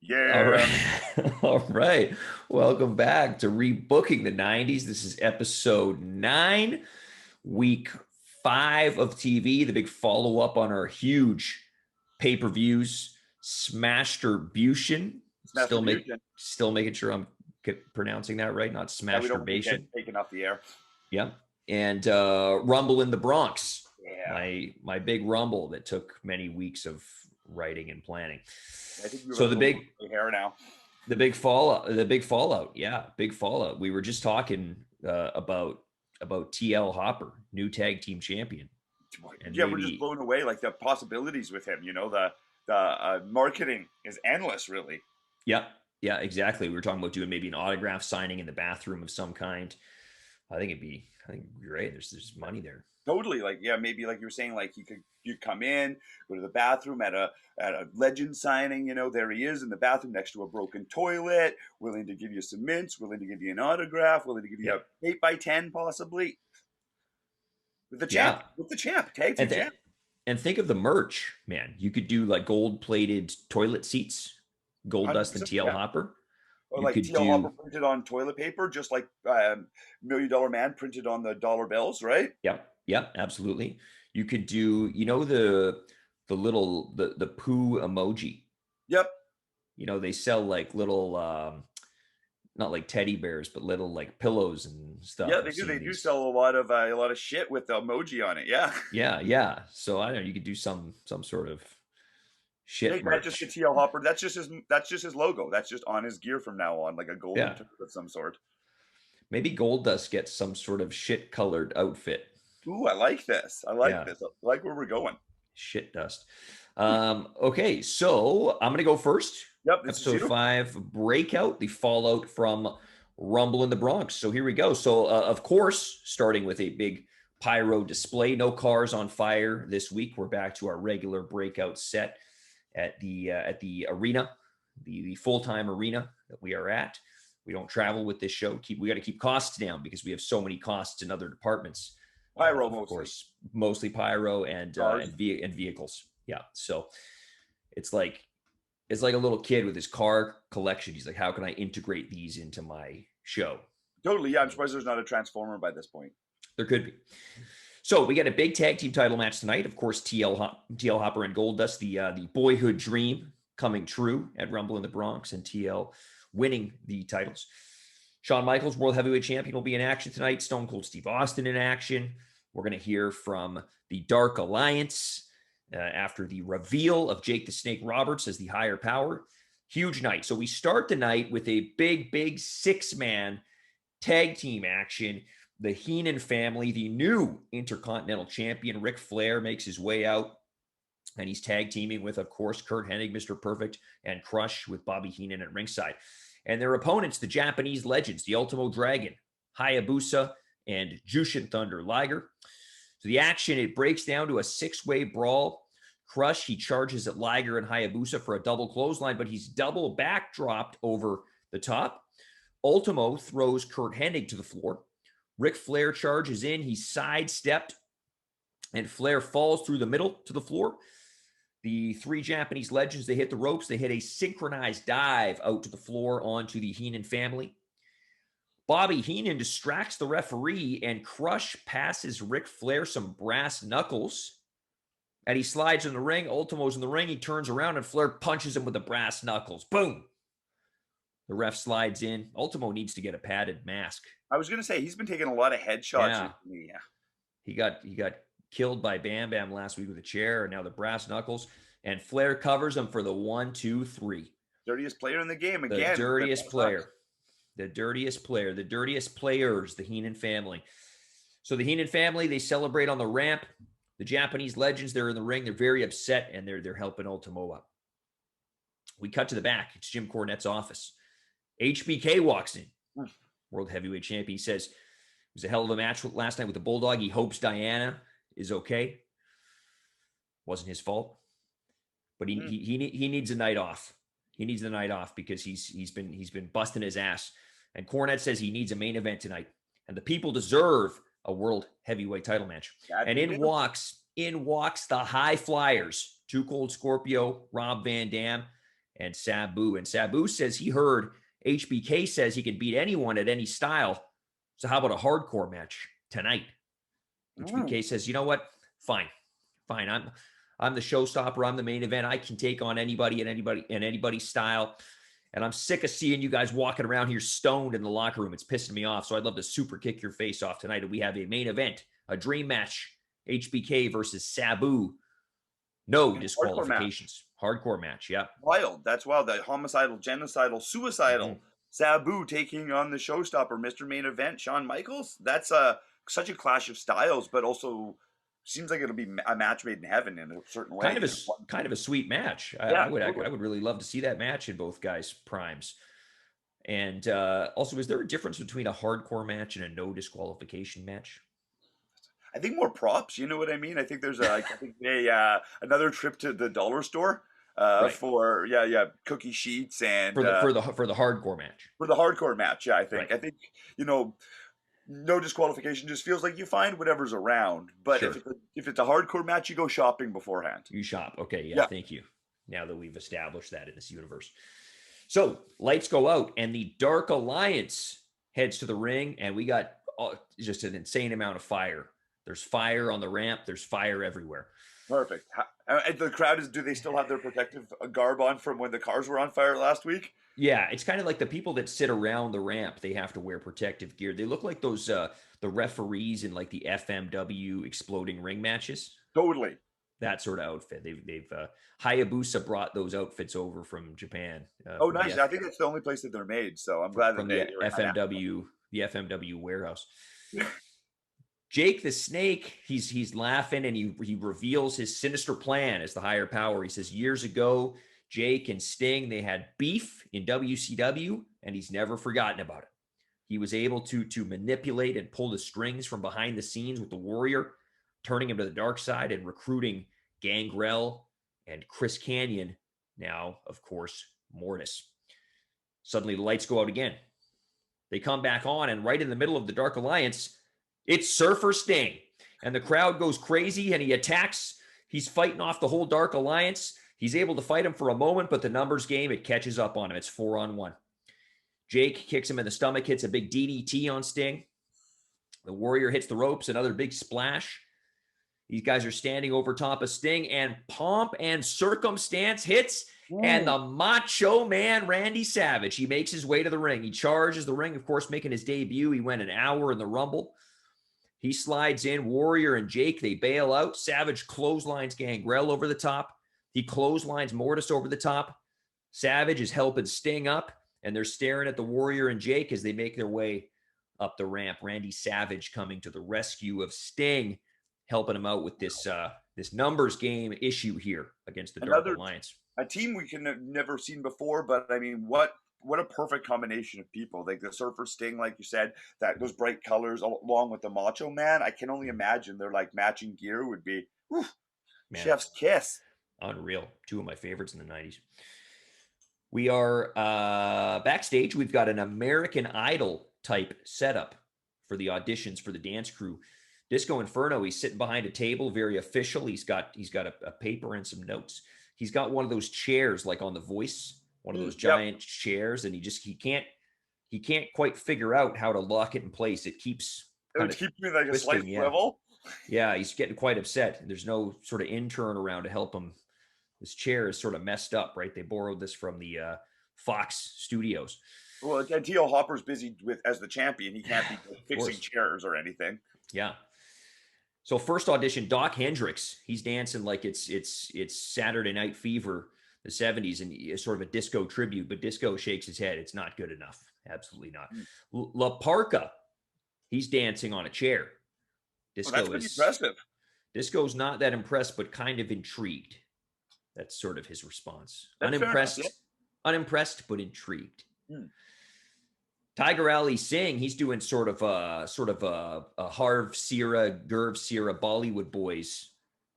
All Yeah. right. All right. Welcome back to Rebooking the 90s. This is episode 9, week 5 of TV, the big follow up on our huge pay per views, Smashterbution. It's Masturbation. Still making sure I'm pronouncing that right, not Yeah, we don't want to get Smashturbation. taken off the air. Yep. And Rumble in the Bronx, Yeah. my big Rumble that took many weeks of writing and planning. I think you have a So the little big more hair now. the big fallout, yeah, big fallout. We were just talking about TL Hopper, new tag team champion, and Yeah, we're just maybe blown away. Like the possibilities with him. The marketing is endless, really. yeah, yeah, exactly. We were talking about doing maybe an autograph signing in the bathroom of some kind. I think it'd be great. There's money there. Totally. Like, yeah, maybe like you were saying, like you come in, go to the bathroom at a legend signing. There he is in the bathroom next to a broken toilet, willing to give you some mints, willing to give you an autograph, willing to give you Yeah, a 8x10 possibly. yeah, With the champ, tag and team champ. and think of the merch, man. You could do like gold plated toilet seats, Gold Dust and 100%. TL Yeah. Hopper. Or You like could TL Hopper do printed on toilet paper, just like $1 Million Man printed on the dollar bills, right? Yep, yep, absolutely. You could do, the little the poo emoji. Yep. They sell like little not like teddy bears, but little like pillows and Yeah, stuff. they I've do. seen They do these. sell a lot of shit with the emoji on it. Yeah. Yeah, yeah. So I don't know, you could do some sort of shit Make that just the merch. TL Hopper. That's just his logo. That's just on his gear from now on, like a golden Yeah. turd of some sort. Maybe Gold Dust gets some sort of shit colored outfit. Ooh, I like this. I like Yeah. this. I like where we're going. Shit dust. Okay, so I'm gonna go first. Yep, this is Episode you. 5, Breakout, the fallout from Rumble in the Bronx. So here we go. So of course, starting with a big pyro display, no cars on fire this week. We're back to our regular breakout set at the arena, the full time arena that we are at. We don't travel with this show. We got to keep costs down because we have so many costs in other departments. Pyro Of mostly. course, mostly pyro Cars. and vehicles. Yeah, so it's like it's like a little kid with his car collection. He's like, how can I integrate these into my show? Totally. Yeah, I'm surprised there's not a transformer by this point. There could be. So we got a big tag team title match tonight. Of course, TL Hopper and Goldust, the boyhood dream coming true at Rumble in the Bronx, and TL winning the titles. Shawn Michaels, World Heavyweight Champion, will be in action tonight. Stone Cold Steve Austin in action. We're going to hear from the Dark Alliance after the reveal of Jake the Snake Roberts as the higher power. Huge night. So we start the night with a big 6-man tag team action. The Heenan family, the new Intercontinental Champion, Ric Flair, makes his way out. And he's tag teaming with, of course, Curt Hennig, Mr. Perfect, and Crush with Bobby Heenan at ringside. And their opponents, the Japanese legends, the Ultimo Dragon, Hayabusa, and Jushin Thunder Liger. So the action, it breaks down to a 6-way brawl. Crush, he charges at Liger and Hayabusa for a double clothesline, but he's double backdropped over the top. Ultimo throws Curt Hennig to the floor. Ric Flair charges in. He's sidestepped, and Flair falls through the middle to the floor. The 3 Japanese legends, they hit the ropes. They hit a synchronized dive out to the floor onto the Heenan family. Bobby Heenan distracts the referee, and Crush passes Ric Flair some brass knuckles. And he slides in the ring. Ultimo's in the ring. He turns around, and Flair punches him with the brass knuckles. Boom. The ref slides in. Ultimo needs to get a padded mask. I was gonna say he's been taking a lot of headshots Yeah. recently. Yeah. He got killed by Bam Bam last week with a chair, and now the brass knuckles. And Flair covers him for the 1, 2, 3. Dirtiest player in the game The again. dirtiest player. The dirtiest player. The dirtiest players, the Heenan family. So the Heenan family, they celebrate on the ramp. The Japanese legends, they're in the ring. They're very upset, and they're helping Ultimo up. We cut to the back. It's Jim Cornette's office. HBK walks in. World Heavyweight Champion. He says, it was a hell of a match last night with the Bulldog. He hopes Diana is okay. Wasn't his fault. But he needs a night off. He needs the night off because he's been busting his ass. And Cornette says he needs a main event tonight. And the people deserve a world heavyweight title match. And in walks the high flyers, Too Cold Scorpio, Rob Van Dam, and Sabu. And Sabu says he heard HBK says he can beat anyone at any style. So how about a hardcore match tonight? HBK says, you know what? Fine. I'm the showstopper. I'm the main event. I can take on anybody and anybody's style. And I'm sick of seeing you guys walking around here stoned in the locker room. It's pissing me off. So I'd love to super kick your face off tonight. And we have a main event, a dream match, HBK versus Sabu. No disqualifications. Hardcore match. Yeah. Wild. That's wild. That homicidal, genocidal, suicidal Sabu taking on the showstopper, Mr. Main Event, Shawn Michaels. That's such a clash of styles, but also seems like it'll be a match made in heaven in a certain way. Kind of a sweet match. I would really love to see that match in both guys' primes. And also, is there a difference between a hardcore match and a no disqualification match? I think more props. You know what I mean? I think there's another trip to the dollar store for cookie sheets and for the hardcore match. For the hardcore match, yeah. I think Right. No disqualification just feels like you find whatever's around. But Sure. if it's a hardcore match, you go shopping beforehand. You shop. Okay, yeah, thank you. Now that we've established that in this universe. So lights go out and the Dark Alliance heads to the ring, and we got just an insane amount of fire. There's fire on the ramp. There's fire everywhere. Perfect. And the crowd do they still have their protective garb on from when the cars were on fire last week? Yeah, it's kind of like the people that sit around the ramp. They have to wear protective gear. They look like those the referees in like the FMW exploding ring matches. Totally. That sort of outfit. They've Hayabusa brought those outfits over from Japan. Oh, nice. I think that's the only place that they're made. So I'm glad that the FMW warehouse. Jake the Snake, he's laughing and he reveals his sinister plan as the higher power. He says years ago, Jake and Sting, they had beef in WCW, and he's never forgotten about it. He was able to manipulate and pull the strings from behind the scenes with the Warrior, turning him to the dark side and recruiting Gangrel and Chris Kanyon. Now, of course, Mortis. Suddenly, the lights go out again. They come back on, and right in the middle of the Dark Alliance, it's Surfer Sting. And the crowd goes crazy, and he attacks. He's fighting off the whole Dark Alliance. He's able to fight him for a moment, but the numbers game, it catches up on him. It's 4-on-1. Jake kicks him in the stomach, hits a big DDT on Sting. The Warrior hits the ropes, another big splash. These guys are standing over top of Sting, and Pomp and Circumstance hits, and the Macho Man, Randy Savage, he makes his way to the ring. He charges the ring, of course, making his debut. He went an hour in the Rumble. He slides in. Warrior and Jake, they bail out. Savage clotheslines Gangrel over the top. He clotheslines Mortis over the top. Savage is helping Sting up, and they're staring at the Warrior and Jake as they make their way up the ramp. Randy Savage coming to the rescue of Sting, helping him out with this numbers game issue here against the Dark Alliance. A team we can have never seen before, but I mean, what a perfect combination of people. Like the Surfer Sting, like you said, that those bright colors along with the Macho Man. I can only imagine their like matching gear would be chef's kiss. Unreal. Two of my favorites in the 90s. We are backstage. We've got an American Idol type setup for the auditions for the dance crew. Disco Inferno, he's sitting behind a table, very official. He's got a paper and some notes. He's got one of those chairs like on The Voice, one of those giant chairs, and he can't quite figure out how to lock it in place. It keeps me like a slight swivel. Yeah, he's getting quite upset. There's no sort of intern around to help him. This chair is sort of messed up, right? They borrowed this from the Fox studios. Well, and T.L. Hopper's busy as the champion. He can't be fixing chairs or anything. Yeah. So first audition, Doc Hendrix. He's dancing like it's Saturday Night Fever, the 70s, and it's sort of a disco tribute, but Disco shakes his head. It's not good enough. Absolutely not. La Parka, he's dancing on a chair. Disco that's pretty impressive. Disco's not that impressed, but kind of intrigued. That's sort of his response. That's Unimpressed, but intrigued. Tiger Ali Singh, he's doing sort of a Harv Sierra, Gurv Sierra, Bollywood Boys.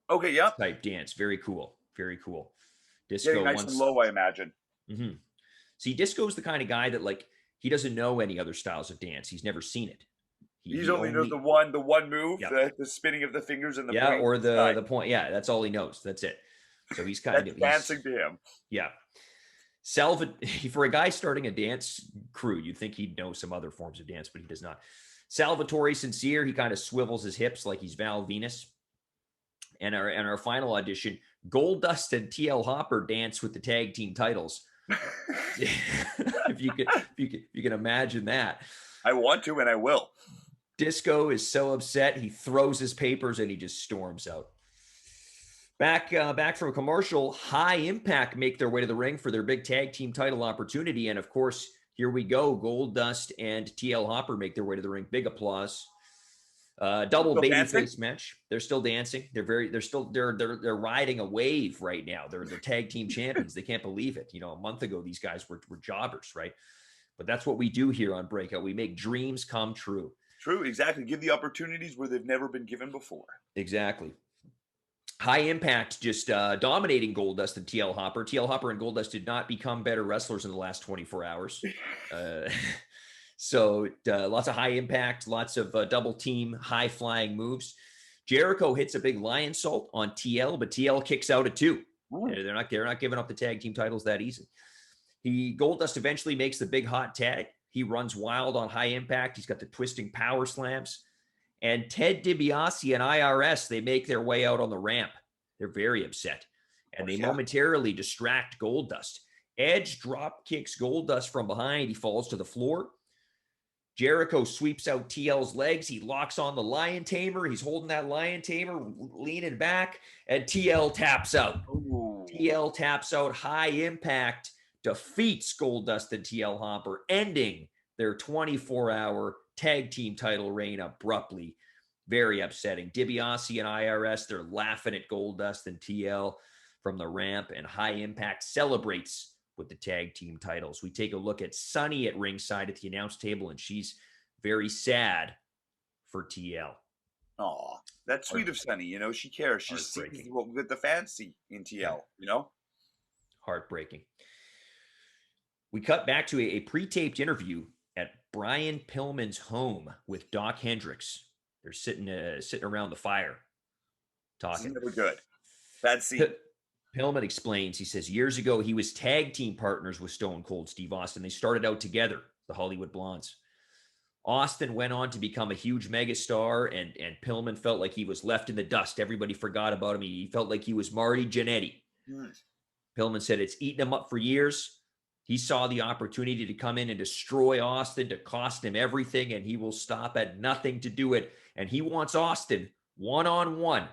Okay, yeah. Type dance. Very cool. Very cool. Disco getting nice and low, I imagine. Mm-hmm. See, Disco's the kind of guy that like he doesn't know any other styles of dance. He's never seen it. He only knows the one move, the spinning of the fingers and the point. Or the point. Yeah, that's all he knows. That's it. So he's kind of dancing to him. Yeah. For a guy starting a dance crew, you'd think he'd know some other forms of dance, but he does not. Salvatore Sincere, he kind of swivels his hips like he's Val Venus. And our final audition, Goldust and TL Hopper dance with the tag team titles. if you can imagine that. I want to, and I will. Disco is so upset, he throws his papers and he just storms out. Back from a commercial, High Impact make their way to the ring for their big tag team title opportunity. And of course, here we go. Goldust and TL Hopper make their way to the ring. Big applause. Double babyface match. They're still dancing. They're riding a wave right now. They're tag team champions. They can't believe it. You know, a month ago, these guys were jobbers, right? But that's what we do here on Breakout. We make dreams come true. True, exactly. Give the opportunities where they've never been given before. Exactly. High Impact just dominating Goldust and TL Hopper. TL Hopper and Goldust did not become better wrestlers in the last 24 hours. So lots of High Impact, lots of double team, high flying moves. Jericho hits a big lion salt on TL, but TL kicks out at 2. They're not giving up the tag team titles that easy. Goldust eventually makes the big hot tag. He runs wild on High Impact. He's got the twisting power slams. And Ted DiBiase and IRS, they make their way out on the ramp. They're very upset. And they momentarily distract Goldust. Edge drop kicks Goldust from behind. He falls to the floor. Jericho sweeps out TL's legs. He locks on the lion tamer. He's holding that lion tamer, leaning back, and TL taps out. Ooh. TL taps out. High Impact defeats Goldust and TL Hopper, ending their 24-hour tag team title reign abruptly. Very upsetting. DiBiase and IRS, they're laughing at Goldust and TL from the ramp, and High Impact celebrates with the tag team titles. We take a look at Sunny at ringside at the announce table, and she's very sad for TL. Oh, that's sweet of Sunny. You know, she cares. She sees what the fans see in TL, you know? Heartbreaking. We cut back to a pre-taped interview at Brian Pillman's home with Doc Hendrix. They're sitting around the fire talking. This is never good. Bad scene. Pillman explains, he says, years ago, he was tag team partners with Stone Cold Steve Austin. They started out together, the Hollywood Blondes. Austin went on to become a huge megastar, and Pillman felt like he was left in the dust. Everybody forgot about him. He felt like he was Marty Jannetty. Pillman said it's eaten him up for years. He saw the opportunity to come in and destroy Austin, to cost him everything, and he will stop at nothing to do it. And he wants Austin one-on-one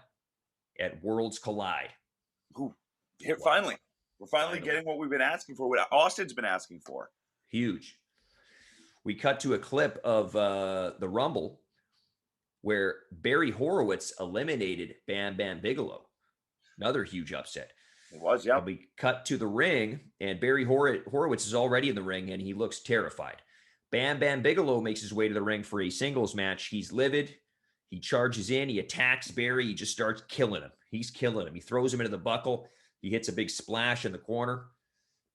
at Worlds Collide. Ooh. Here, finally. We're finally getting what we've been asking for, what Austin's been asking for. Huge. We cut to a clip of the Rumble where Barry Horowitz eliminated Bam Bam Bigelow. Another huge upset. It was, yeah. And we cut to the ring, and Barry Horowitz is already in the ring, and he looks terrified. Bam Bam Bigelow makes his way to the ring for a singles match. He's livid. He charges in. He attacks Barry. He just starts killing him. He's killing him. He throws him into the buckle. He hits a big splash in the corner,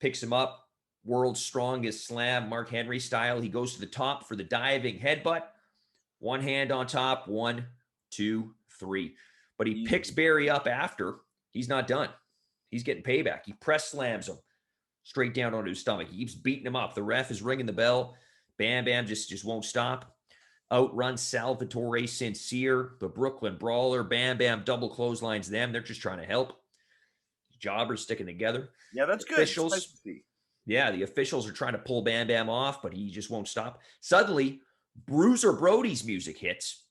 picks him up. World's strongest slam, Mark Henry style. He goes to the top for the diving headbutt. One hand on top. 1, 2, 3. But he picks Barry up after. He's not done. He's getting payback. He press slams him straight down onto his stomach. He keeps beating him up. The ref is ringing the bell. Bam Bam just won't stop. Outruns Salvatore Sincere, the Brooklyn Brawler. Bam Bam double clotheslines them. They're just trying to help. Jobbers sticking together. Yeah, that's good. Officials, nice to see. Yeah, the officials are trying to pull Bam Bam off, but he just won't stop. Suddenly, Bruiser Brody's music hits.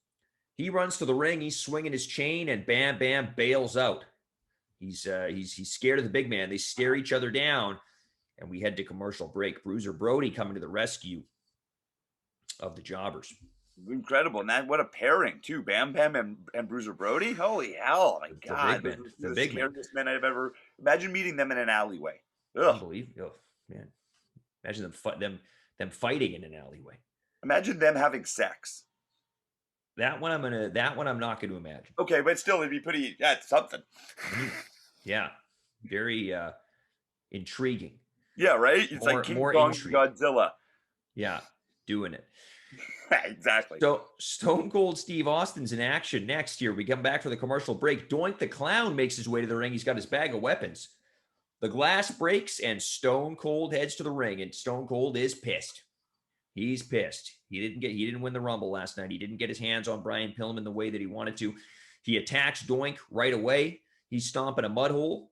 He runs to the ring. He's swinging his chain, and Bam Bam bails out. He's scared of the big man. They stare each other down, and we head to commercial break. Bruiser Brody coming to the rescue of the Jobbers. Incredible. And that, what a pairing, too. Bam Bam and Bruiser Brody. Holy hell. My God. The big men I've ever... Imagine meeting them in an alleyway. Ugh. Unbelievable. Oh, man. Imagine them fighting in an alleyway. Imagine them having sex. That one I'm not going to imagine. Okay, but still, it'd be pretty... That's something. Yeah. Very intriguing. Yeah, right? It's like King Kong and Godzilla. Yeah, doing it. Exactly. So Stone Cold Steve Austin's in action next year. We come back for the commercial break. Doink the Clown makes his way to the ring. He's got his bag of weapons. The glass breaks and Stone Cold heads to the ring, and Stone Cold is pissed. He's pissed. He didn't win the Rumble last night. He didn't get his hands on Brian Pillman the way that he wanted to. He attacks Doink right away. He's stomping a mud hole,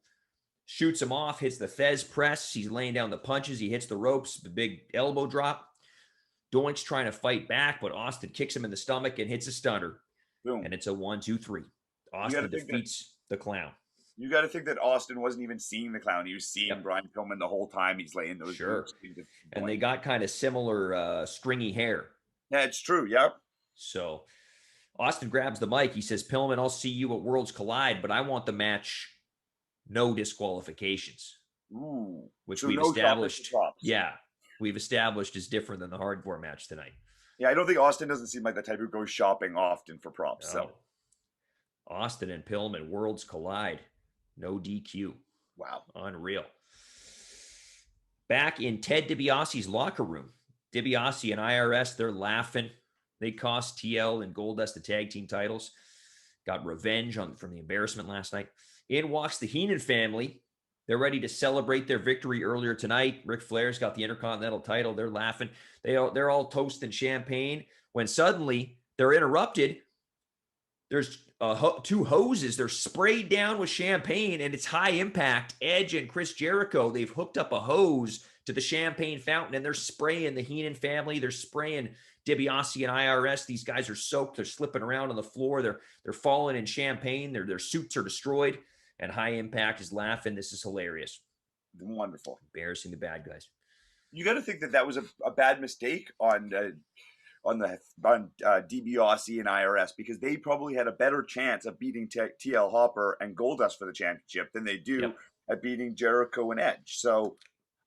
shoots him off, hits the Fez press. He's laying down the punches. He hits the ropes, the big elbow drop. Doink's trying to fight back, but Austin kicks him in the stomach and hits a stunner. Boom. And it's a 1-2-3. Austin defeats the Clown. You got to think that Austin wasn't even seeing the Clown. He was seeing Brian Pillman the whole time. He's laying those. Sure. And they got kind of similar stringy hair. Yeah, it's true. Yep. So Austin grabs the mic. He says, Pillman, I'll see you at Worlds Collide, but I want the match no disqualifications. Ooh. Which so we've established. Yeah. We've established is different than the hardcore match tonight. Yeah, I don't think Austin doesn't seem like the type who goes shopping often for props. No. So Austin and Pillman, Worlds Collide. No DQ. Wow. Unreal. Back in Ted DiBiase's locker room, DiBiase and IRS, they're laughing. They cost TL and Goldust the tag team titles. Got revenge from the embarrassment last night. In walks the Heenan family. They're ready to celebrate their victory earlier tonight. Ric Flair's got the Intercontinental title. They're laughing. They're all toasting champagne when suddenly they're interrupted. There's two hoses. They're sprayed down with champagne, and it's High Impact. Edge and Chris Jericho, they've hooked up a hose to the champagne fountain, and they're spraying the Heenan family. They're spraying DiBiase and IRS. These guys are soaked. They're slipping around on the floor. They're falling in champagne. Their suits are destroyed, and High Impact is laughing. This is hilarious. Wonderful. Embarrassing the bad guys. You got to think that was a bad mistake on DiBiase and IRS, because they probably had a better chance of beating TL Hopper and Goldust for the championship than they do at beating Jericho and Edge. So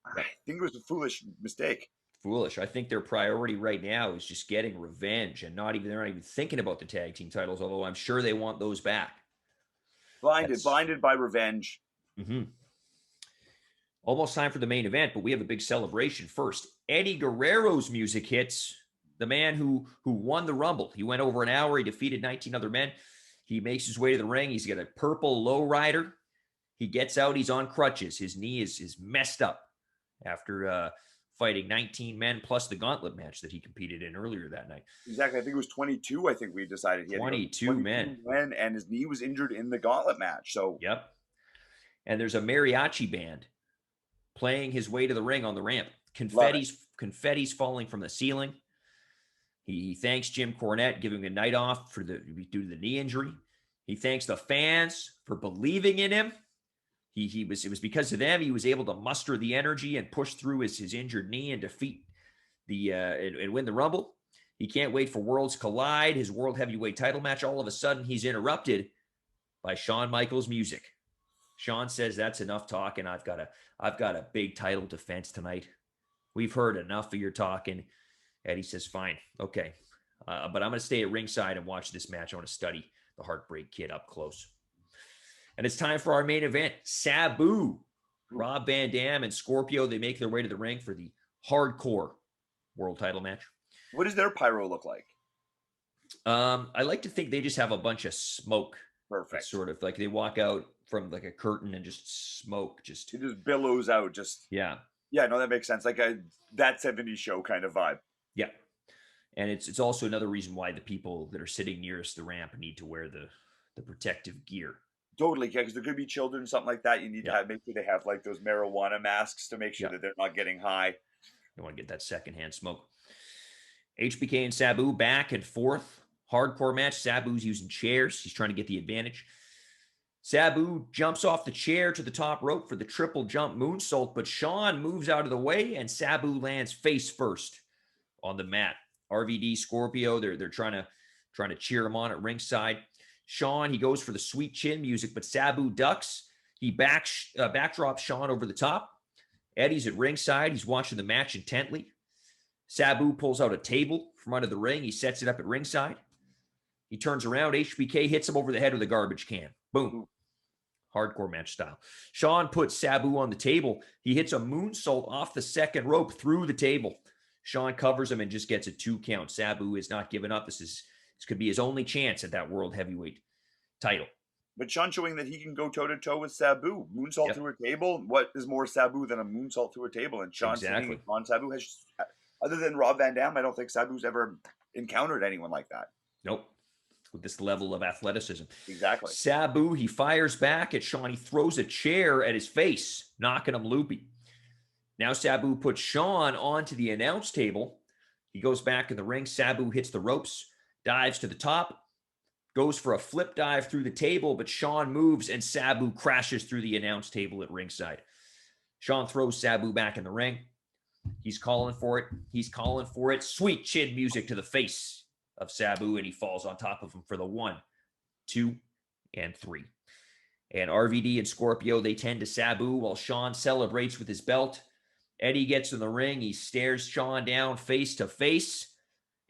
I think it was a foolish mistake. Foolish. I think their priority right now is just getting revenge, and they're not even thinking about the tag team titles, although I'm sure they want those back. Blinded by revenge. Mm-hmm. Almost time for the main event, but we have a big celebration first. Eddie Guerrero's music hits. The man who won the Rumble. He went over an hour. He defeated 19 other men. He makes his way to the ring. He's got a purple lowrider. He gets out. He's on crutches. His knee is messed up after fighting 19 men plus the gauntlet match that he competed in earlier that night. Exactly. I think it was 22. I think we decided he had 22 men. And his knee was injured in the gauntlet match. So yep. And there's a mariachi band playing his way to the ring on the ramp. Confetti's falling from the ceiling. He thanks Jim Cornette, giving him a night off due to the knee injury. He thanks the fans for believing in him. It was because of them he was able to muster the energy and push through his injured knee and defeat and win the Rumble. He can't wait for Worlds Collide, his World Heavyweight title match. All of a sudden, he's interrupted by Shawn Michaels' music. Shawn says, "That's enough talking. I've got a big title defense tonight. We've heard enough of your talking." Eddie says, "Fine, okay. But I'm going to stay at ringside and watch this match. I want to study the Heartbreak Kid up close." And it's time for our main event. Sabu, Rob Van Dam, and Scorpio, they make their way to the ring for the hardcore world title match. What does their pyro look like? I like to think they just have a bunch of smoke. Perfect. Sort of like they walk out from like a curtain and just smoke. It just billows out. Yeah. Yeah, no, that makes sense. Like that 70s show kind of vibe. Yeah. And it's also another reason why the people that are sitting nearest the ramp need to wear the protective gear. Totally, yeah, because there could be children, something like that. You need to make sure they have like those marijuana masks to make sure that they're not getting high. You want to get that secondhand smoke. HBK and Sabu back and forth. Hardcore match. Sabu's using chairs. He's trying to get the advantage. Sabu jumps off the chair to the top rope for the triple jump moonsault, but Shawn moves out of the way and Sabu lands face first on the mat. RVD, Scorpio, they're trying to cheer him on at ringside. Shawn, he goes for the sweet chin music, but Sabu ducks. He backdrops Shawn over the top. Eddie's at ringside. He's watching the match intently. Sabu pulls out a table from under the ring. He sets it up at ringside. He turns around. HBK hits him over the head with a garbage can. Boom. Hardcore match style. Shawn puts Sabu on the table. He hits a moonsault off the second rope through the table. Shawn covers him and just gets a 2 count. Sabu is not giving up. This could be his only chance at that World Heavyweight title. But Sean showing that he can go toe to toe with Sabu, moonsault Yep, through a table. What is more Sabu than a moonsault through a table? And Sean swinging exactly. it on Sabu has, other than Rob Van Dam, I don't think Sabu's ever encountered anyone like that. Nope. With this level of athleticism. Exactly. Sabu, he fires back at Sean. He throws a chair at his face, knocking him loopy. Now Sabu puts Sean onto the announce table. He goes back in the ring. Sabu hits the ropes, dives to the top, goes for a flip dive through the table, but Sean moves and Sabu crashes through the announce table at ringside. Sean throws Sabu back in the ring. He's calling for it. He's calling for it. Sweet chin music to the face of Sabu, and he falls on top of him for the 1, 2, and 3. And RVD and Scorpio, they tend to Sabu while Sean celebrates with his belt. Eddie gets in the ring. He stares Sean down face to face.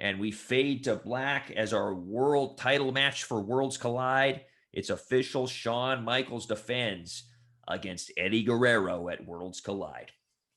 And we fade to black as our world title match for Worlds Collide. It's official. Shawn Michaels defends against Eddie Guerrero at Worlds Collide.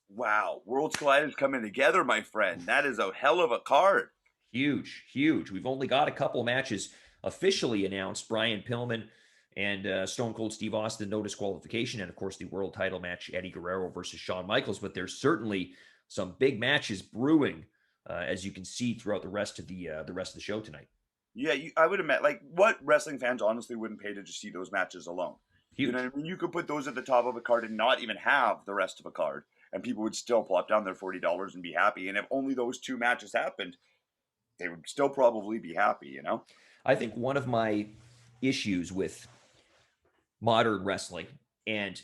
Wow. Worlds Collide is coming together, my friend. That is a hell of a card. Huge, huge. We've only got a couple matches officially announced. Brian Pillman and Stone Cold Steve Austin, no disqualification. And of course, the world title match, Eddie Guerrero versus Shawn Michaels. But there's certainly some big matches brewing, as you can see throughout the rest of the show tonight. Yeah, I would admit, like, what wrestling fans honestly wouldn't pay to just see those matches alone? Huge. You know what I mean? You could put those at the top of a card and not even have the rest of a card, and people would still plop down their $40 and be happy. And if only those 2 matches happened, they would still probably be happy, you know? I think one of my issues with modern wrestling, and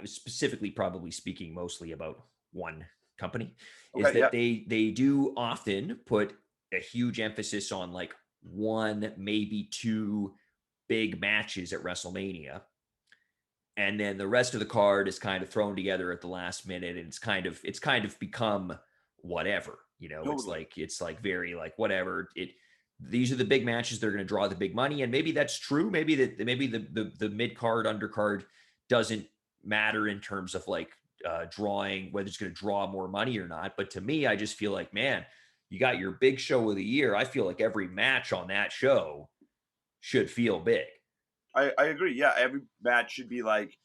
specifically probably speaking mostly about one company, is Okay, yeah, that they do often put a huge emphasis on like 1, maybe 2 big matches at WrestleMania. And then the rest of the card is kind of thrown together at the last minute, and it's kind of become whatever, totally. it's like very like whatever. These are the big matches, they're going to draw the big money, and maybe that's true. Maybe the mid card, undercard doesn't matter in terms of like drawing, whether it's going to draw more money or not. But to me, I just feel like, man, you got your big show of the year. I feel like every match on that show should feel big. I agree. Yeah, every match should be like,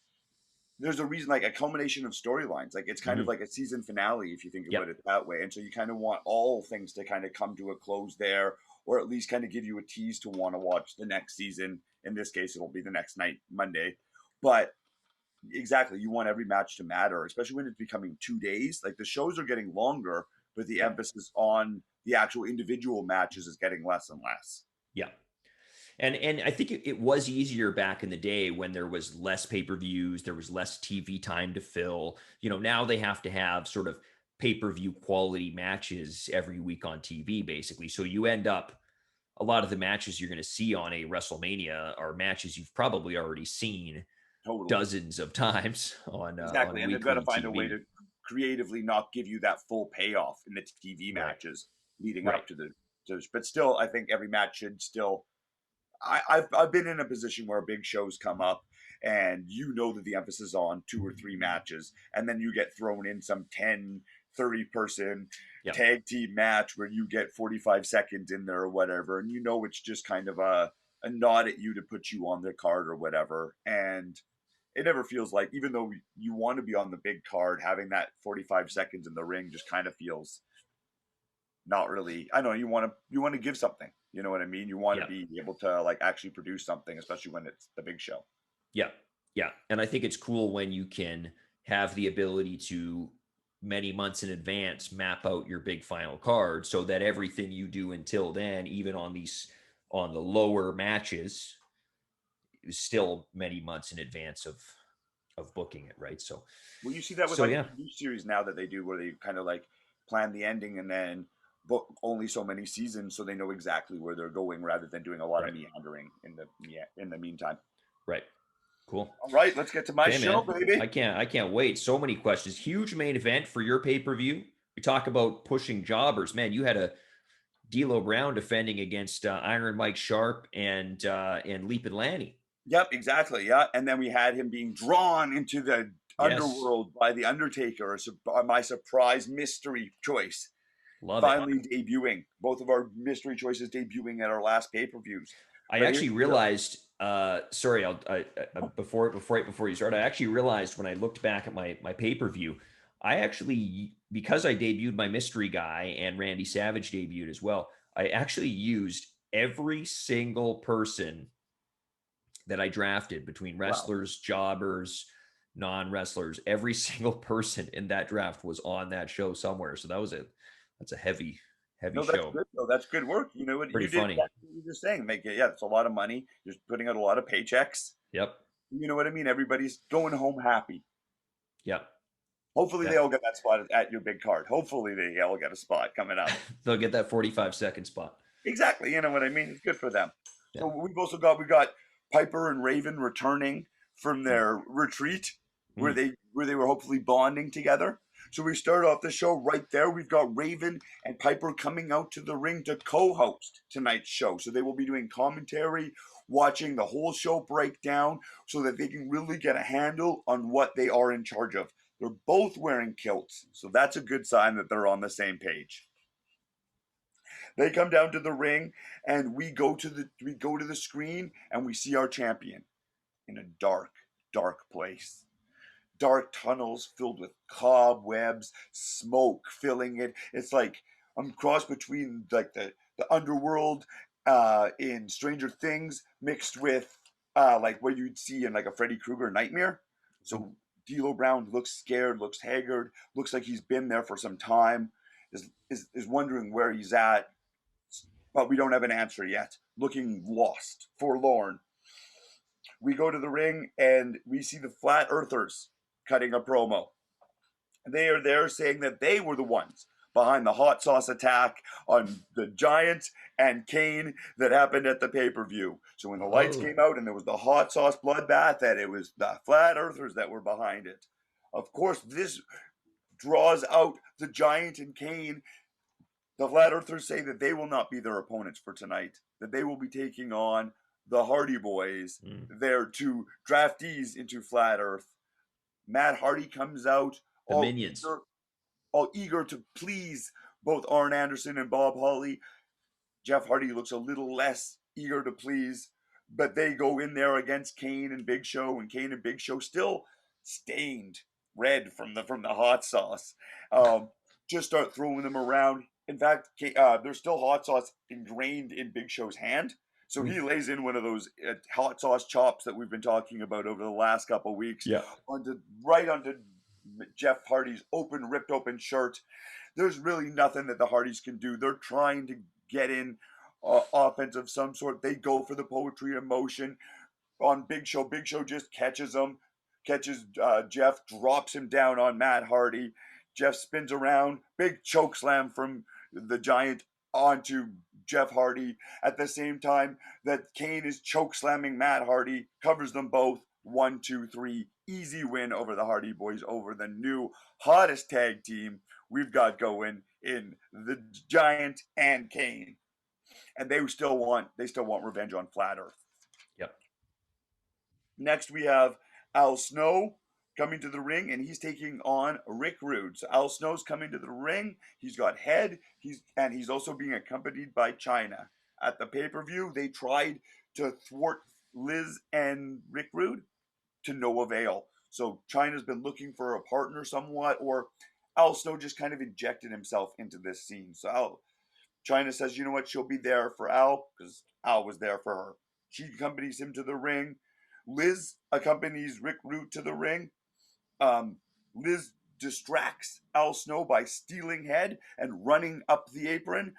there's a reason, like a culmination of storylines. Like, it's kind of Mm-hmm. like a season finale if you think about Yep. it that way. And so you kind of want all things to kind of come to a close there, or at least kind of give you a tease to want to watch the next season. In this case, it'll be the next night, Monday. But exactly, you want every match to matter, especially when it's becoming 2 days. Like, the shows are getting longer, but the Yep. emphasis on the actual individual matches is getting less and less. Yep. And I think it was easier back in the day when there was less pay-per-views, there was less TV time to fill. Now they have to have sort of pay-per-view quality matches every week on TV, basically. So you end up, a lot of the matches you're going to see on a WrestleMania are matches you've probably already seen Totally. dozens of times on Exactly, and they've got to weekly find a way TV. to creatively not give you that full payoff in the TV Right. matches leading Right. up to but still, I think every match should still. I've been in a position where big shows come up, and you know that the emphasis is on 2 or 3 matches, and then you get thrown in some 10, 30 person Yeah. tag team match where you get 45 seconds in there or whatever, and you know it's just kind of a nod at you to put you on the card or whatever, and it never feels like, even though you want to be on the big card, having that 45 seconds in the ring just kind of feels not really. I know you want to give something. You know what I mean? You want to Yeah. be able to like actually produce something, especially when it's the big show. Yeah. Yeah. And I think it's cool when you can have the ability to many months in advance map out your big final card so that everything you do until then, even on the lower matches, is still many months in advance of booking it, right? So Well, you see that with so like yeah. TV series now that they do, where they kind of like plan the ending and then book only so many seasons, so they know exactly where they're going, rather than doing a lot of Right. meandering in the meantime. Right. Cool. All right, let's get to my Okay, show, man. baby. I can't wait. So many questions. Huge main event for your pay-per-view. We talk about pushing jobbers. Man, you had a D'Lo Brown defending against Iron Mike Sharp and Leap Lanny. Yep, exactly. Yeah, and then we had him being drawn into the Yes, underworld by the Undertaker, my surprise mystery choice, love it. finally debuting. Both of our mystery choices debuting at our last pay-per-views. I But here actually we go. realized Sorry, before you start, I actually realized when I looked back at my pay-per-view, I actually, because I debuted my mystery guy and Randy Savage debuted as well, I actually used every single person that I drafted between Wow. wrestlers, jobbers, non-wrestlers. Every single person in that draft was on that show somewhere. So that's a heavy No, that's show. good though. That's good work. You know what Pretty you did? funny. That's what you're just saying. Make it. Yeah, it's a lot of money. You're putting out a lot of paychecks. Yep. You know what I mean? Everybody's going home happy. Yep. Hopefully they That all get that spot at your big card. Hopefully they all get a spot coming up. they'll get that 45-second spot. Exactly. You know what I mean? It's good for them. Yeah. So we got Piper and Raven returning from Mm. their retreat where Mm. they were hopefully bonding together. So we start off the show right there. We've got Raven and Piper coming out to the ring to co-host tonight's show. So they will be doing commentary, watching the whole show break down so that they can really get a handle on what they are in charge of. They're both wearing kilts. So that's a good sign that they're on the same page. They come down to the ring, and we go to the screen, and we see our champion in a dark place. Dark tunnels filled with cobwebs, smoke filling it. It's like I'm cross between like the underworld in Stranger Things mixed with like what you'd see in like a Freddy Krueger nightmare. So D'Lo Brown looks scared, looks haggard, looks like he's been there for some time, is wondering where he's at, but we don't have an answer yet. Looking lost, forlorn. We go to the ring and we see the Flat Earthers cutting a promo. They are there saying that they were the ones behind the hot sauce attack on the Giant and Kane that happened at the pay-per-view. So when the lights Oh. came out and there was the hot sauce bloodbath, that it was the Flat Earthers that were behind it. Of course, this draws out the Giant and Kane. The Flat Earthers say that they will not be their opponents for tonight, that they will be taking on the Hardy Boys, Mm. their two draftees into Flat Earth. Matt Hardy comes out The minions. all eager to please both Arn Anderson and Bob Holly. Jeff Hardy looks a little less eager to please, but they go in there against Kane and Big Show, and Kane and Big Show still stained red from the hot sauce. Just start throwing them around. In fact, there's still hot sauce ingrained in Big Show's hand. So he lays in one of those hot sauce chops that we've been talking about over the last couple of weeks Yeah. right onto Jeff Hardy's ripped open shirt. There's really nothing that the Hardys can do. They're trying to get in offense of some sort. They go for the poetry of motion on Big Show. Big Show just catches Jeff, drops him down on Matt Hardy. Jeff spins around, big choke slam from the Giant onto Jeff Hardy. At the same time that Kane is choke slamming Matt Hardy, covers them both. 1, 2, 3, easy win over the Hardy Boys, over the new hottest tag team we've got going in the Giant and Kane. And they still want revenge on Flat Earth. Yep. Next we have Al Snow coming to the ring, and he's taking on Rick Rude. So Al Snow's coming to the ring. He's got head. He's also being accompanied by China. At the pay-per-view, they tried to thwart Liz and Rick Rude to no avail. So China's been looking for a partner somewhat, or Al Snow just kind of injected himself into this scene. So China says, you know what, she'll be there for Al because Al was there for her. She accompanies him to the ring. Liz accompanies Rick Rude to the ring. Liz distracts Al Snow by stealing head and running up the apron.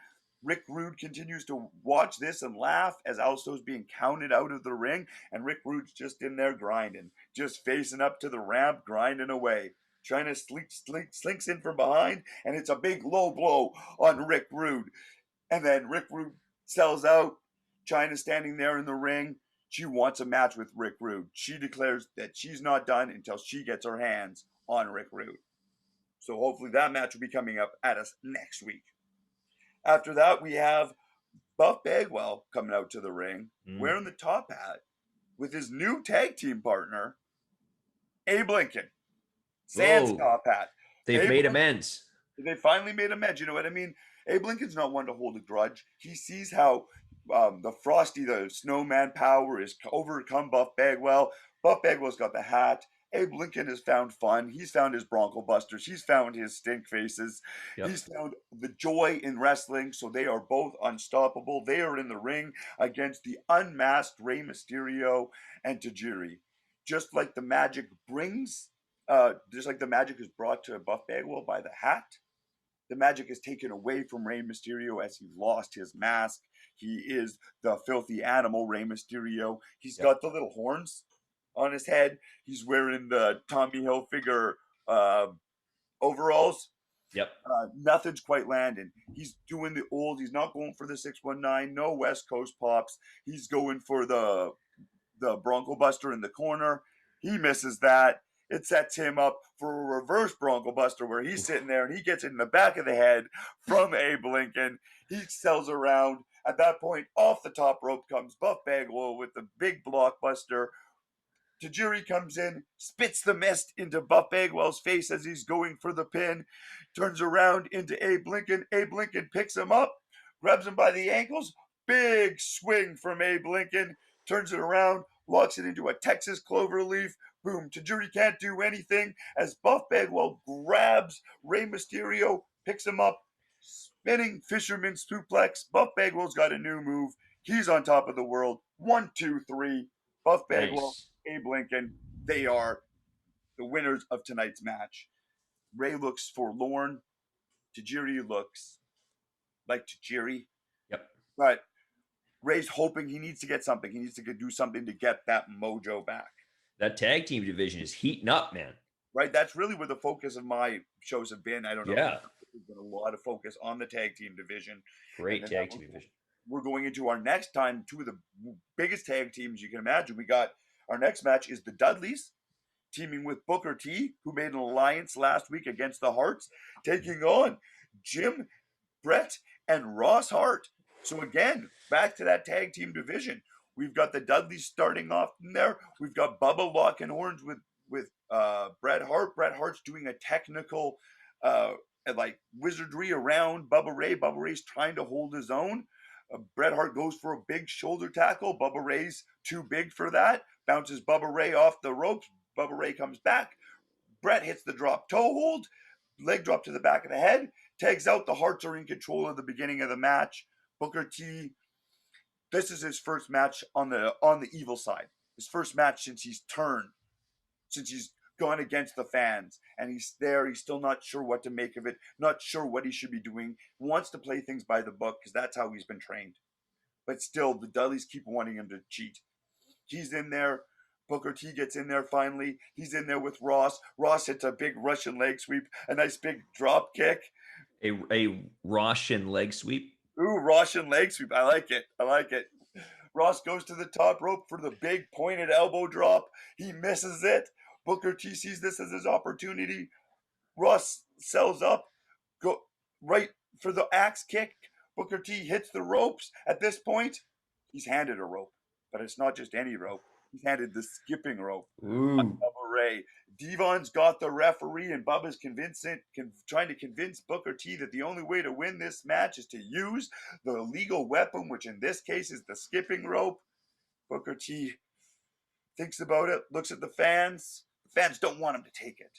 Rick Rude continues to watch this and laugh as Al Snow's being counted out of the ring, and Rick Rude's just in there grinding, just facing up to the ramp, grinding away. China slinks in from behind, and it's a big low blow on Rick Rude. And then Rick Rude sells out. China standing there in the ring. She wants a match with Rick Rude. She declares that she's not done until she gets her hands on Rick Rude. So hopefully that match will be coming up at us next week. After that, we have Buff Bagwell coming out to the ring, wearing the top hat with his new tag team partner, Abe Lincoln. Sans top hat. They've made amends. They finally made amends. You know what I mean? Abe Lincoln's not one to hold a grudge. He sees how the Frosty, the snowman power is overcome Buff Bagwell. Buff Bagwell's got the hat. Abe Lincoln has found fun. He's found his Bronco Busters. He's found his stink faces. Yep. He's found the joy in wrestling. So they are both unstoppable. They are in the ring against the unmasked Rey Mysterio and Tajiri. Just like the magic is brought to Buff Bagwell by the hat, the magic is taken away from Rey Mysterio as he lost his mask. He is the filthy animal, Rey Mysterio. He's Yep. got the little horns on his head. He's wearing the Tommy Hilfiger uh, overalls. Yep. Nothing's quite landing. He's doing the old. He's not going for the 619. No West Coast pops. He's going for the Bronco Buster in the corner. He misses that. It sets him up for a reverse Bronco Buster where he's sitting there and he gets it in the back of the head from Abe Lincoln. He sells around. At that point, off the top rope comes Buff Bagwell with the big blockbuster. Tajiri comes in, spits the mist into Buff Bagwell's face as he's going for the pin, turns around into Abe Lincoln. Abe Lincoln picks him up, grabs him by the ankles. Big swing from Abe Lincoln, turns it around, locks it into a Texas cloverleaf. Boom, Tajiri can't do anything as Buff Bagwell grabs Rey Mysterio, picks him up, spinning fisherman suplex. Buff Bagwell's got a new move. He's on top of the world. 1, 2, 3. Buff Bagwell, Nice. Abe Lincoln, they are the winners of tonight's match. Ray looks forlorn. Tajiri looks like Tajiri. Yep. But Ray's hoping he needs to get something. He needs to do something to get that mojo back. That tag team division is heating up, man. Right? That's really where the focus of my shows have been. I don't know. Yeah. There's been a lot of focus on the tag team division. Great tag team division. We're going into our next time, two of the biggest tag teams you can imagine. We got our next match is the Dudleys teaming with Booker T, who made an alliance last week against the Harts, taking on Jim, Brett, and Ross Hart. So again, back to that tag team division. We've got the Dudleys starting off in there. We've got Bubba locking horns with Bret Hart. Bret Hart's doing a technical like wizardry around Bubba Ray. Bubba Ray's trying to hold his own. Bret Hart goes for a big shoulder tackle. Bubba Ray's too big for that. Bounces Bubba Ray off the ropes. Bubba Ray comes back. Bret hits the drop toe hold. Leg drop to the back of the head. Tags out. The Harts are in control at the beginning of the match. Booker T, this is his first match on the evil side. His first match since he's turned, since he's gone against the fans, and he's there. He's still not sure what to make of it, not sure what he should be doing. Wants to play things by the book because that's how he's been trained. But still, the Dudleys keep wanting him to cheat. He's in there. Booker T gets in there finally. He's in there with Ross. Ross hits a big Russian leg sweep, a nice big drop kick. A Russian leg sweep. Ooh, Russian leg sweep. I like it. I like it. Ross goes to the top rope for the big pointed elbow drop. He misses it. Booker T sees this as his opportunity. Ross sells up, go right for the axe kick. Booker T hits the ropes. At this point, he's handed a rope, but it's not just any rope. He's handed the skipping rope. Ooh. Bubba Ray. Devon's got the referee, and Bubba's trying to convince Booker T that the only way to win this match is to use the legal weapon, which in this case is the skipping rope. Booker T thinks about it, looks at the fans. The fans don't want him to take it.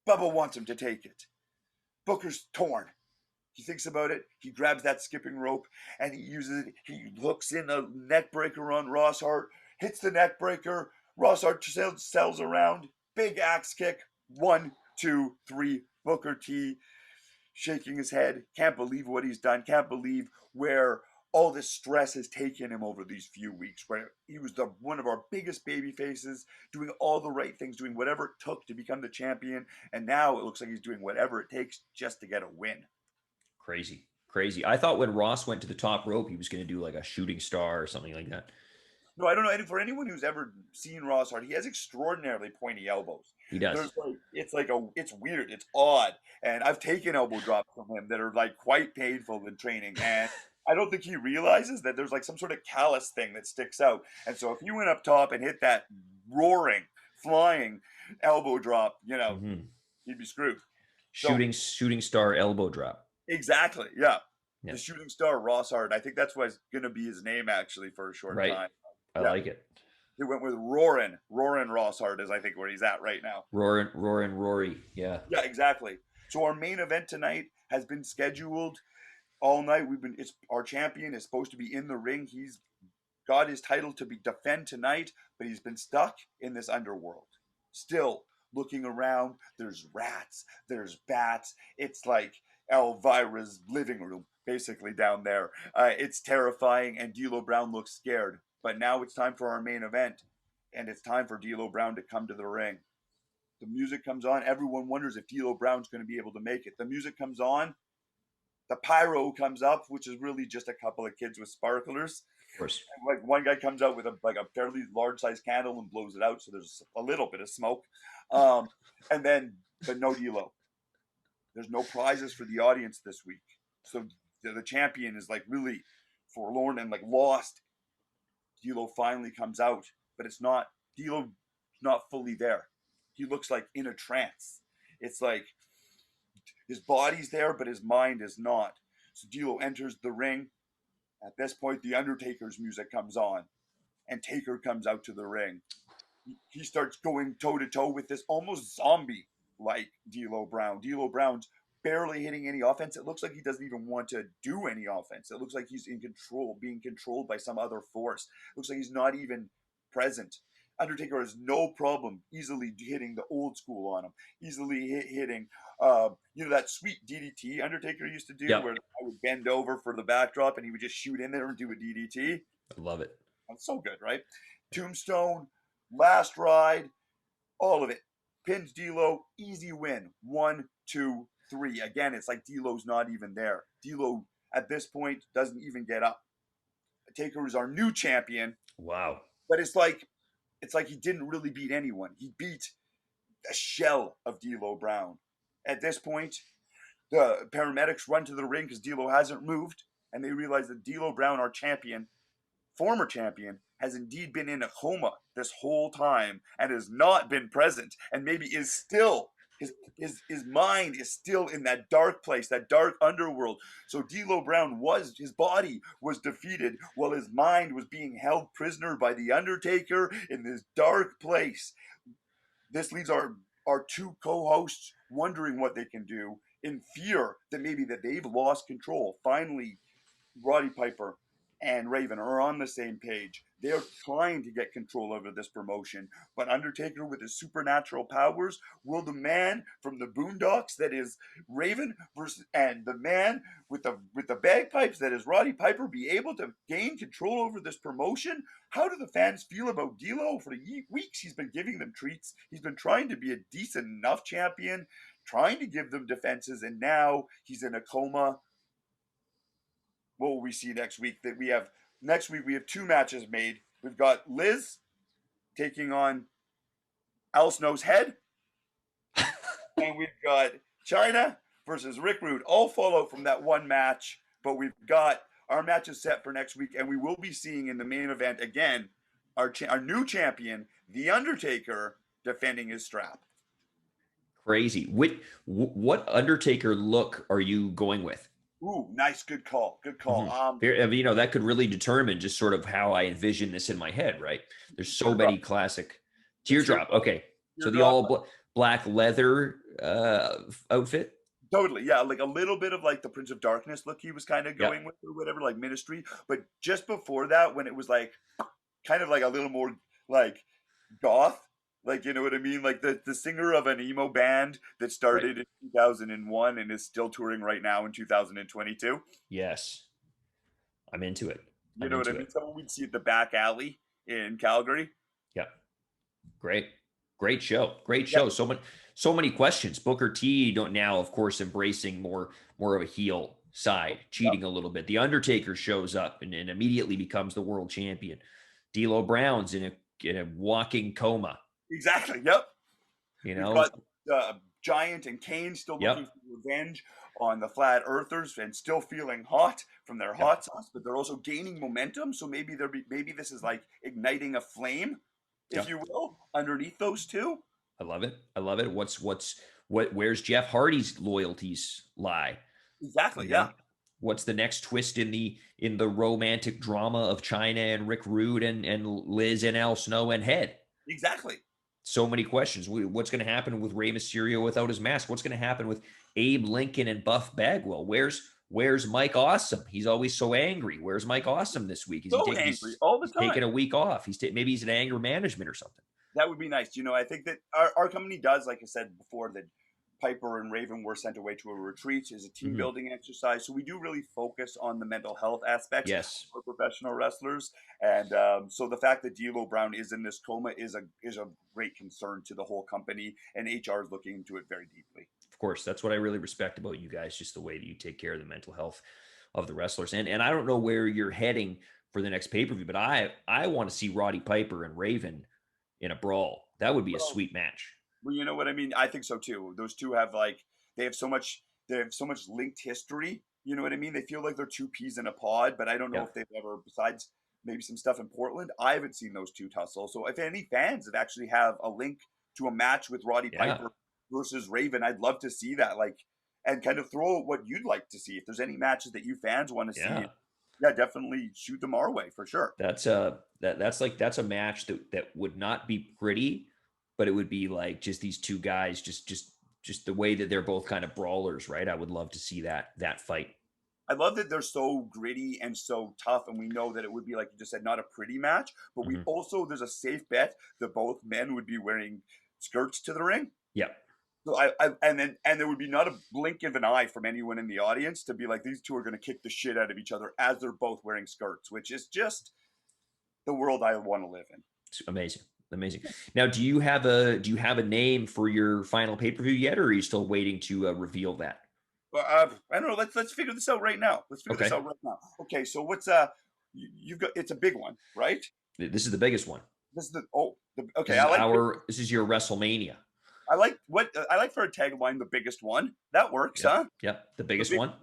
Bubba wants him to take it. Booker's torn. He thinks about it. He grabs that skipping rope and he uses it. He hooks in a neck breaker on Ross Hart, hits the neck breaker. Ross Hart sells around. Big axe kick. 1, 2, 3. Booker T shaking his head. Can't believe what he's done. Can't believe where all this stress has taken him over these few weeks, where he was one of our biggest baby faces, doing all the right things, doing whatever it took to become the champion. And now it looks like he's doing whatever it takes just to get a win. Crazy. Crazy. I thought when Ross went to the top rope, he was going to do like a shooting star or something like that. No, I don't know. And for anyone who's ever seen Ross Hart, he has extraordinarily pointy elbows. He does. It's weird. It's odd. And I've taken elbow drops from him that are like quite painful in training. And I don't think he realizes that there's like some sort of callus thing that sticks out. And so if you went up top and hit that roaring, flying elbow drop, he'd be screwed. Shooting star elbow drop. Exactly. Yeah. Yeah. The shooting star Ross Hart. I think that's what's going to be his name actually for a short Right. time. I Yeah, like it. they went with Roarin Ross Hart is I think where he's at right now. Roaring Rory. Yeah. Yeah, exactly. So our main event tonight has been scheduled all night. It's our champion is supposed to be in the ring. He's got his title to be defend tonight, but he's been stuck in this underworld. Still looking around, there's rats, there's bats. It's like Elvira's living room, basically down there. It's terrifying, and D'Lo Brown looks scared. But now it's time for our main event, and it's time for D'Lo Brown to come to the ring. The music comes on. Everyone wonders if D'Lo Brown's going to be able to make it. The music comes on. The pyro comes up, which is really just a couple of kids with sparklers. Of course. Like one guy comes out with a fairly large size candle and blows it out, so there's a little bit of smoke. And then, but no D'Lo. There's no prizes for the audience this week, so the champion is like really forlorn and like lost. D'Lo finally comes out, but it's not D'Lo. Not fully there. He looks like in a trance. It's like his body's there, but his mind is not. So D'Lo enters the ring. At this point, the Undertaker's music comes on, and Taker comes out to the ring. He starts going toe to toe with this almost zombie like D'Lo Brown. D'Lo Brown's barely hitting any offense. It looks like he doesn't even want to do any offense. It looks like he's in control, being controlled by some other force. It looks like he's not even present. Undertaker has no problem easily hitting the old school on him, easily hitting, that sweet DDT Undertaker used to do, Yep. where I would bend over for the backdrop and he would just shoot in there and do a DDT. I love it. That's so good, right? Tombstone, last ride, all of it. Pins D'Lo, easy win. 1, 2, 3. Again, it's like D'Lo's not even there. D'Lo at this point doesn't even get up. Taker is our new champion, Wow. but it's like he didn't really beat anyone. He beat a shell of D'Lo Brown. At this point, the paramedics run to the ring because D'Lo hasn't moved, and they realize that D'Lo Brown, our champion, former champion, has indeed been in a coma this whole time and has not been present, and maybe is still his mind is still in that dark place, that dark underworld. So D'Lo Brown his body was defeated while his mind was being held prisoner by the Undertaker in this dark place. This leaves our two co-hosts wondering what they can do, in fear that maybe that they've lost control. Finally, Roddy Piper and Raven are on the same page. They're trying to get control over this promotion, but Undertaker, with his supernatural powers, will the man from the Boondocks that is Raven and the man with the bagpipes that is Roddy Piper be able to gain control over this promotion? How do the fans feel about D'Lo? For weeks, he's been giving them treats. He's been trying to be a decent enough champion, trying to give them defenses, and now he's in a coma. What will we see next week? Next week we have 2 matches made. We've got Liz taking on Al Snow's head, and we've got China versus Rick Rude. All fallout from that one match, but we've got our matches set for next week, and we will be seeing in the main event again our new champion, The Undertaker, defending his strap. Crazy. What Undertaker look are you going with? Ooh, nice. Good call. Good call. Mm-hmm. That could really determine just sort of how I envision this in my head, right? There's so many classic teardrop. Okay. So the all black leather outfit. Totally, yeah, like a little bit of like the Prince of Darkness look he was kind of going with or whatever, like Ministry. But just before that, when it was like kind of like a little more like goth, like, you know what I mean? Like the singer of an emo band that started in 2001 and is still touring right now in 2022. Yes. I'm into it. You know what I mean? Someone we'd see at the back alley in Calgary. Yep. Great show. Great show. Yep. So many questions. Booker T now, of course, embracing more of a heel side, cheating a little bit. The Undertaker shows up and immediately becomes the world champion. D'Lo Brown's in a walking coma. Exactly. Yep. You know, we've got Giant and Kane still looking for revenge on the Flat Earthers and still feeling hot from their hot sauce, but they're also gaining momentum. So maybe this is like igniting a flame, if you will, underneath those two. I love it. Where's Jeff Hardy's loyalties lie? Exactly. Yeah. what's the next twist in the romantic drama of China and Rick Rude and Liz and Al Snow and Head? Exactly. So many questions. What's going to happen with Rey Mysterio without his mask? What's going to happen with Abe Lincoln and Buff Bagwell? Where's Mike Awesome? He's always so angry. Where's Mike Awesome this week? So angry all the he's time. taking a week off. Maybe he's in anger management or something. That would be nice. I think that our company does, like I said before, that Piper and Raven were sent away to a retreat as a team building exercise. So we do really focus on the mental health aspects Yes. for professional wrestlers. And so the fact that D'Lo Brown is in this coma is a great concern to the whole company, and HR is looking into it very deeply. Of course, that's what I really respect about you guys, just the way that you take care of the mental health of the wrestlers. And I don't know where you're heading for the next pay-per-view, but I want to see Roddy Piper and Raven in a brawl. That would be a sweet match. Well, you know what I mean? I think so too. Those two have they have so much linked history. You know what I mean? They feel like they're two peas in a pod, but I don't know if they've ever, besides maybe some stuff in Portland, I haven't seen those two tussle. So if any fans that actually have a link to a match with Roddy Piper versus Raven, I'd love to see that. And kind of throw what you'd like to see. If there's any matches that you fans want to see, definitely shoot them our way for sure. That's a match that would not be pretty, but it would be like just these two guys, just the way that they're both kind of brawlers, right? I would love to see that fight. I love that they're so gritty and so tough, and we know that it would be, like you just said, not a pretty match, but we also, there's a safe bet that both men would be wearing skirts to the ring. Yeah. So and there would be not a blink of an eye from anyone in the audience to be like, these two are going to kick the shit out of each other as they're both wearing skirts, which is just the world I want to live in. It's amazing. Now, do you have a name for your final pay-per-view yet, or are you still waiting to reveal that? I don't know. Let's figure this out right now. Okay, so what's you've got? It's a big one, right? This is the biggest one. This is okay. This is your WrestleMania. I like for a tagline, the biggest one. That works, huh? Yep, the biggest one.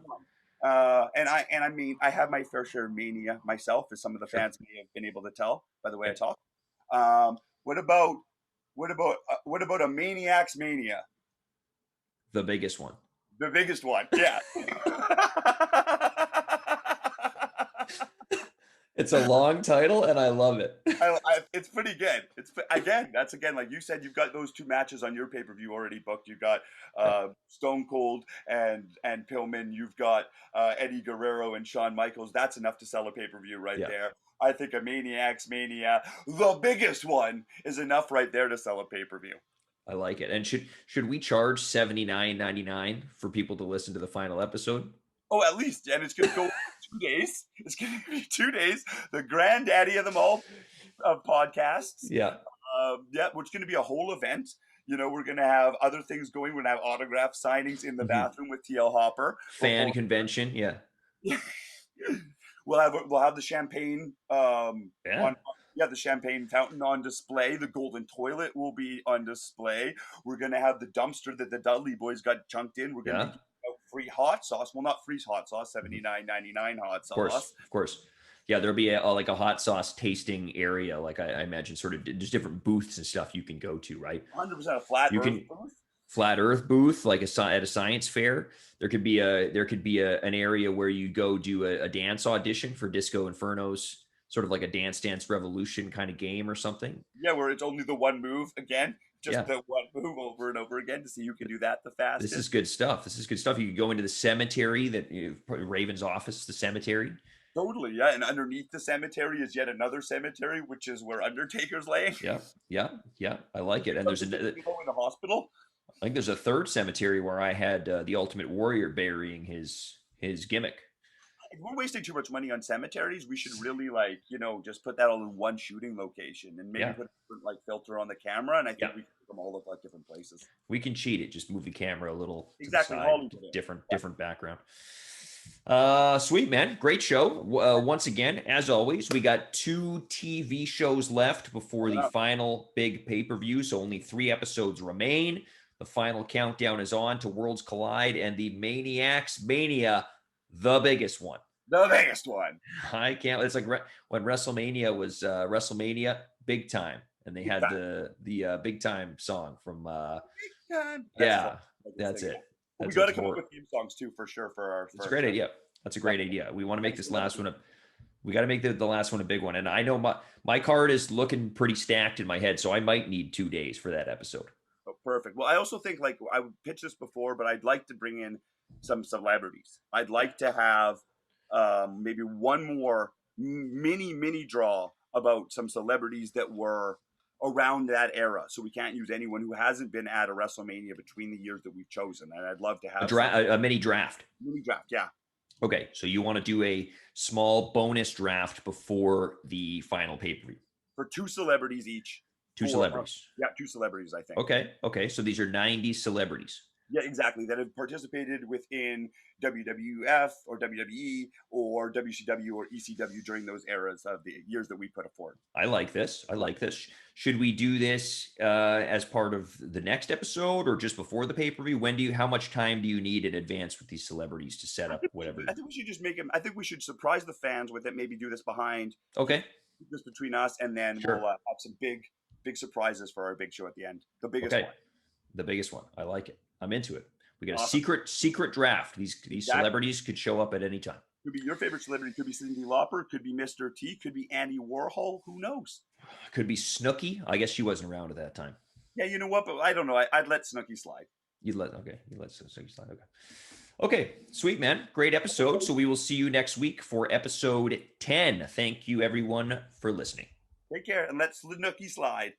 And I mean, I have my fair share of mania myself, as some of the fans may have been able to tell by the way I talk. What about a Maniac's Mania? The biggest one. The biggest one, yeah. It's a long title, and I love it. It's pretty good. That's like you said, you've got those two matches on your pay-per-view already booked. You've got Stone Cold and Pillman. You've got Eddie Guerrero and Shawn Michaels. That's enough to sell a pay-per-view there. I think a Maniac's Mania, the biggest one, is enough right there to sell a pay-per-view. I like it. And should we charge $79.99 for people to listen to the final episode? Oh, at least. And it's going to go 2 days. It's going to be 2 days. The granddaddy of them all of podcasts. Yeah. Which is going to be a whole event. We're going to have other things going. We're going to have autograph signings in the bathroom with TL Hopper. Fan convention. Yeah. We'll have the champagne. The champagne fountain on display. The golden toilet will be on display. We're going to have the dumpster that the Dudley boys got chunked in. We're going to be free hot sauce. Well, not free hot sauce, $79.99 hot sauce. Of course. Yeah, there'll be a hot sauce tasting area. Like I imagine, sort of there's different booths and stuff you can go to, right? 100% a flat earth booth. Flat Earth booth, like at a science fair. There could be an area where you go do a dance audition for Disco Inferno's, sort of like a Dance Dance Revolution kind of game or something. Yeah, where it's only the one move again. The one move over and over again to see who can do that the fastest. This is good stuff. You could go into the cemetery, Raven's office, the cemetery. Totally, yeah. And underneath the cemetery is yet another cemetery, which is where Undertaker's laying. Yeah. I like it. And there's in the hospital. I think there's a third cemetery where I had the Ultimate Warrior burying his gimmick. If we're wasting too much money on cemeteries, we should really just put that all in one shooting location and maybe put a different filter on the camera. And I think we can put them all look like different places. We can cheat it. Just move the camera a little exactly to the side, different background. Sweet, man. Great show. Once again, as always, we got 2 TV shows left before the final big pay-per-view. So only 3 episodes remain. The final countdown is on to Worlds Collide and the Maniac's Mania, the biggest one. The biggest one. I can't. It's like when WrestleMania was WrestleMania Big Time, and they had the Big Time song from. Big Time. That's it. We got to come up with theme songs too, for sure. For our. It's a great idea. That's a great idea. We want to make this last one we got to make the last one a big one. And I know my card is looking pretty stacked in my head, so I might need 2 days for that episode. Oh, perfect. Well, I also think like I would pitch this before, but I'd like to bring in some celebrities. I'd like to have maybe one more mini draw about some celebrities that were around that era. So we can't use anyone who hasn't been at a WrestleMania between the years that we've chosen. And I'd love to have A mini draft. Mini draft, yeah. Okay, so you want to do a small bonus draft before the final pay-per-view. For 2 celebrities each. Two celebrities. Yeah, 2 celebrities, I think. Okay. So these are 90 celebrities. Yeah, exactly. That have participated within WWF or WWE or WCW or ECW during those eras of the years that we put forward. I like this. Should we do this as part of the next episode or just before the pay-per-view? How much time do you need in advance with these celebrities to set up whatever? I think we should just make them. I think we should surprise the fans with it. Maybe do this behind. Okay. This between us, and then we'll have some big surprises for our big show at the end. The biggest one. The biggest one. I like it. I'm into it. We got a secret draft. These celebrities could show up at any time. Could be your favorite celebrity. Could be Cyndi Lauper. Could be Mr. T. Could be Andy Warhol. Who knows? Could be Snooki. I guess she wasn't around at that time. Yeah, you know what? But I don't know. I'd let Snooki slide. You'd let Snooki slide. Okay, sweet, man. Great episode. So we will see you next week for episode 10. Thank you, everyone, for listening. Take care, and let Snooki slide.